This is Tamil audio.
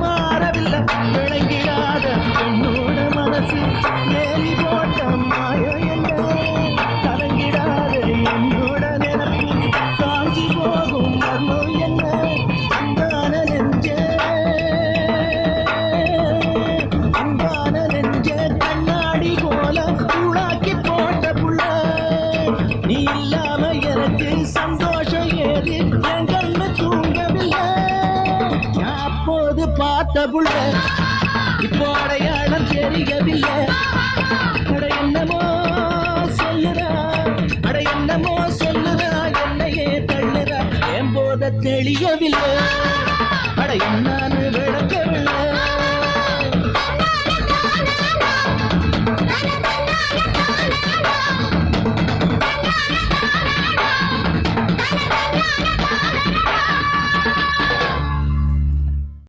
மாறவில்லை விளங்கிடாத என்னோட மனசு மேலி போட்ட மாயம் என்ன கலங்கிடாத என்னோட நினைப்பு காஞ்சி போகும் மர்மம் என்ன அன்பான நெஞ்ச கண்ணாடி போல உருளாக்கி போட்ட புள்ள நீ இல்லாம எனக்கு சந்தோஷம் ஏது என் கண்ணு தூங்கவில்லை நான் அப்போது பார்த்த புள்ள இப்போ அடையாளம் தெரியவில்லை அட என்னமோ சொல்லுறா என்னையே தள்ளுறா என் போத தெளியவில்லை அட என்ன